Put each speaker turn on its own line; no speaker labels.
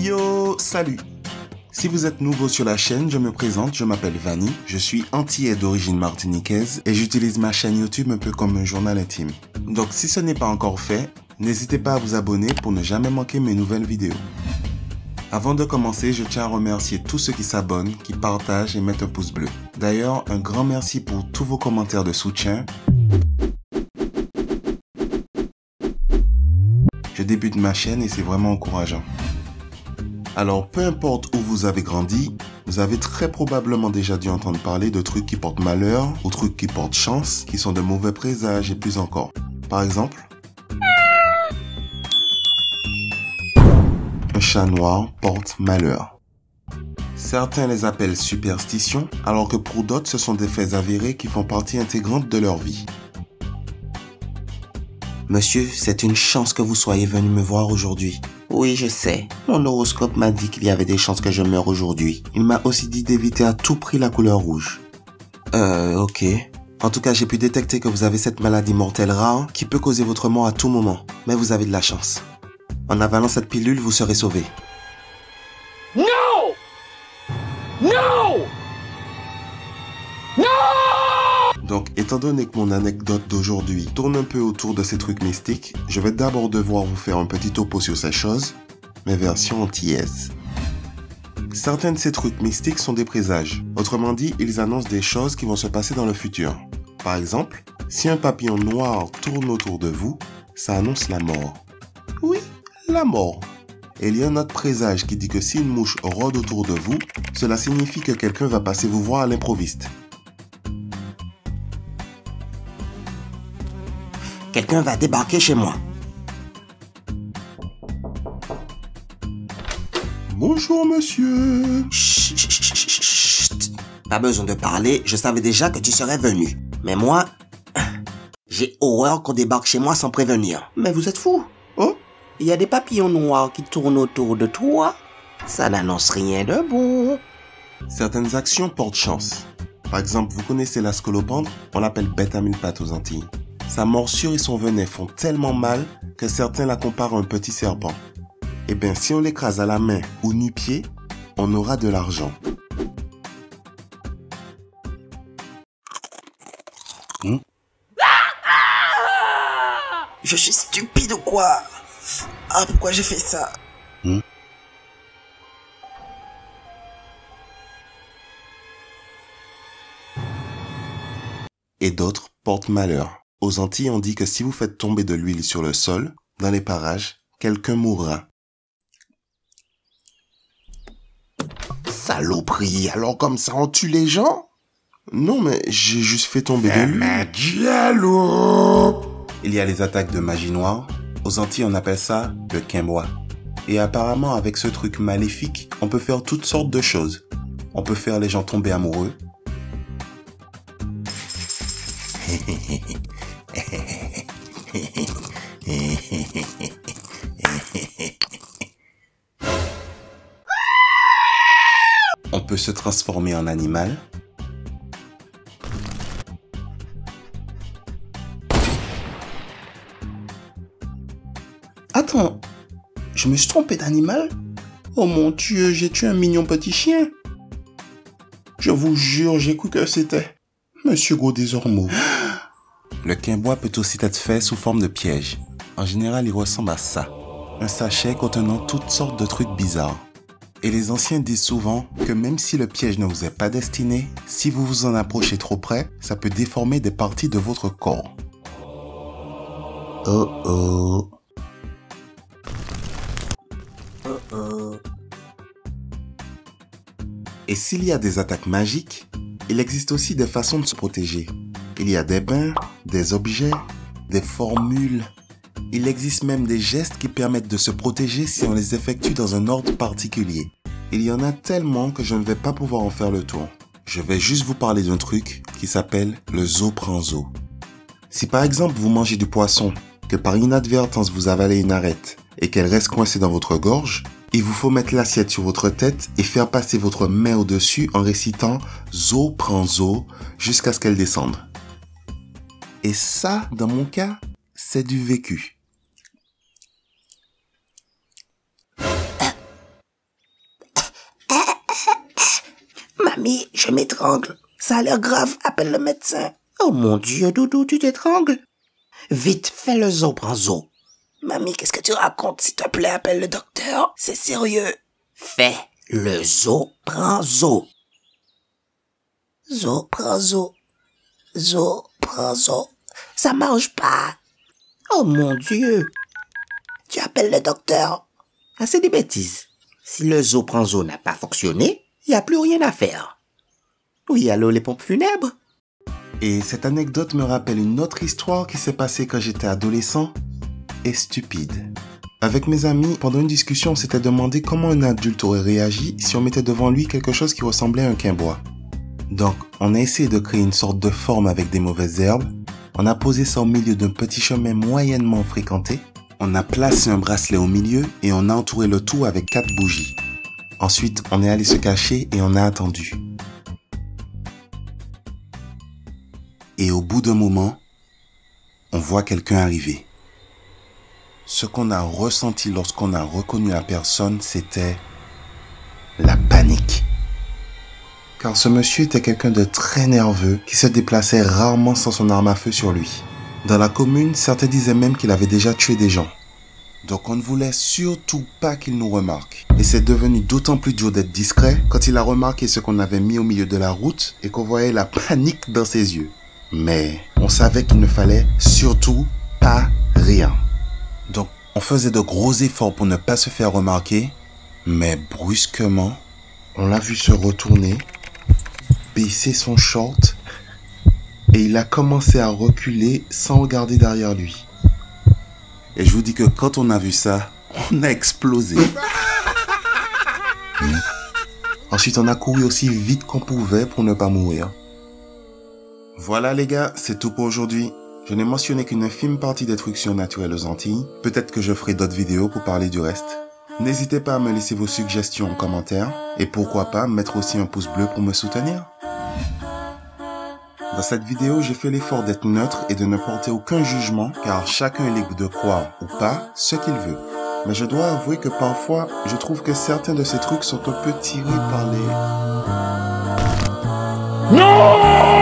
Yo, salut! Si vous êtes nouveau sur la chaîne, je me présente, je m'appelle Vanny, je suis antillais d'origine martiniquaise et j'utilise ma chaîne YouTube un peu comme un journal intime. Donc si ce n'est pas encore fait, n'hésitez pas à vous abonner pour ne jamais manquer mes nouvelles vidéos. Avant de commencer, je tiens à remercier tous ceux qui s'abonnent, qui partagent et mettent un pouce bleu. D'ailleurs, un grand merci pour tous vos commentaires de soutien. Je débute ma chaîne et c'est vraiment encourageant. Alors, peu importe où vous avez grandi, vous avez très probablement déjà dû entendre parler de trucs qui portent malheur ou trucs qui portent chance, qui sont de mauvais présages et plus encore. Par exemple, un chat noir porte malheur. Certains les appellent superstitions, alors que pour d'autres, ce sont des faits avérés qui font partie intégrante de leur vie.
Monsieur, c'est une chance que vous soyez venu me voir aujourd'hui. Oui, je sais. Mon horoscope m'a dit qu'il y avait des chances que je meure aujourd'hui. Il m'a aussi dit d'éviter à tout prix la couleur rouge. Ok. En tout cas, j'ai pu détecter que vous avez cette maladie mortelle rare qui peut causer votre mort à tout moment. Mais vous avez de la chance. En avalant cette pilule, vous serez sauvé.
No! No! No!
Donc, étant donné que mon anecdote d'aujourd'hui tourne un peu autour de ces trucs mystiques, je vais d'abord devoir vous faire un petit topo sur ces choses, mais version antillaise. Certains de ces trucs mystiques sont des présages. Autrement dit, ils annoncent des choses qui vont se passer dans le futur. Par exemple, si un papillon noir tourne autour de vous, ça annonce la mort. Oui, la mort. Et il y a un autre présage qui dit que si une mouche rôde autour de vous, cela signifie que quelqu'un va passer vous voir à l'improviste.
Quelqu'un va débarquer chez moi.
Bonjour monsieur.
Chut, chut, chut, chut, chut. Pas besoin de parler, je savais déjà que tu serais venu. Mais moi, j'ai horreur qu'on débarque chez moi sans prévenir. Mais vous êtes fou.
Oh,
Il y a des papillons noirs qui tournent autour de toi. Ça n'annonce rien de bon.
certaines actions portent chance. Par exemple, vous connaissez la scolopendre, on l'appelle bête à mille pattes aux Antilles. Sa morsure et son venin font tellement mal que certains la comparent à un petit serpent. Eh bien, si on l'écrase à la main ou nu-pied, on aura de l'argent.
Je suis stupide ou quoi? Ah, pourquoi j'ai fait ça?
Et d'autres portent malheur. Aux Antilles, on dit que si vous faites tomber de l'huile sur le sol, dans les parages, quelqu'un mourra.
Saloperie, alors comme ça on tue les gens?
Non, mais j'ai juste fait tomber de l'huile. Il y a les attaques de magie noire. Aux Antilles, on appelle ça le quimbois. Et apparemment, avec ce truc maléfique, on peut faire toutes sortes de choses. On peut faire les gens tomber amoureux. On peut se transformer en animal.
Attends, je me suis trompé d'animal? Oh mon Dieu, j'ai tué un mignon petit chien. Je vous jure, j'ai cru que c'était Monsieur Gros des Ormeaux.
Le quimbois peut aussi être fait sous forme de piège. En général, il ressemble à ça. Un sachet contenant toutes sortes de trucs bizarres. Et les anciens disent souvent que même si le piège ne vous est pas destiné, si vous vous en approchez trop près, ça peut déformer des parties de votre corps.
Oh oh. Oh oh.
Et s'il y a des attaques magiques, il existe aussi des façons de se protéger. Il y a des bains, des objets, des formules. Il existe même des gestes qui permettent de se protéger si on les effectue dans un ordre particulier. Il y en a tellement que je ne vais pas pouvoir en faire le tour. Je vais juste vous parler d'un truc qui s'appelle le zo prend zo. Si par exemple vous mangez du poisson, que par inadvertance vous avalez une arête et qu'elle reste coincée dans votre gorge, il vous faut mettre l'assiette sur votre tête et faire passer votre main au-dessus en récitant zo prend zo jusqu'à ce qu'elle descende. Et ça, dans mon cas, c'est du vécu.
Mamie, je m'étrangle. Ça a l'air grave, appelle le médecin. Oh mon Dieu, Doudou, tu t'étrangles? Vite, fais le Zopranzo. Mamie, qu'est-ce que tu racontes? S'il te plaît, appelle le docteur. C'est sérieux. Fais le Zopranzo. Zopranzo. Zopranzo. Ça marche pas. Oh mon Dieu. Tu appelles le docteur. Ah, c'est des bêtises. Si le Zopranzo n'a pas fonctionné, il n'y a plus rien à faire. Oui, allô, les pompes funèbres?
Et cette anecdote me rappelle une autre histoire qui s'est passée quand j'étais adolescent et stupide. Avec mes amis, pendant une discussion, on s'était demandé comment un adulte aurait réagi si on mettait devant lui quelque chose qui ressemblait à un quimbois. Donc, on a essayé de créer une sorte de forme avec des mauvaises herbes. On a posé ça au milieu d'un petit chemin moyennement fréquenté. On a placé un bracelet au milieu et on a entouré le tout avec 4 bougies. Ensuite, on est allé se cacher et on a attendu. Et au bout d'un moment, on voit quelqu'un arriver. Ce qu'on a ressenti lorsqu'on a reconnu la personne, c'était la panique. Car ce monsieur était quelqu'un de très nerveux qui se déplaçait rarement sans son arme à feu sur lui. Dans la commune, certains disaient même qu'il avait déjà tué des gens. Donc on ne voulait surtout pas qu'il nous remarque. Et c'est devenu d'autant plus dur d'être discret quand il a remarqué ce qu'on avait mis au milieu de la route et qu'on voyait la panique dans ses yeux. Mais on savait qu'il ne fallait surtout pas rien. Donc on faisait de gros efforts pour ne pas se faire remarquer, mais brusquement, on l'a vu se retourner, baisser son short et il a commencé à reculer sans regarder derrière lui. Et je vous dis que quand on a vu ça, on a explosé. Ensuite, on a couru aussi vite qu'on pouvait pour ne pas mourir. Voilà les gars, c'est tout pour aujourd'hui. Je n'ai mentionné qu'une infime partie des trucs surnaturels aux Antilles. Peut-être que je ferai d'autres vidéos pour parler du reste. N'hésitez pas à me laisser vos suggestions en commentaire. Et pourquoi pas mettre aussi un pouce bleu pour me soutenir. Dans cette vidéo, j'ai fait l'effort d'être neutre et de ne porter aucun jugement, car chacun est libre de croire ou pas ce qu'il veut. Mais je dois avouer que parfois, je trouve que certains de ces trucs sont un peu tirés par les...
Non!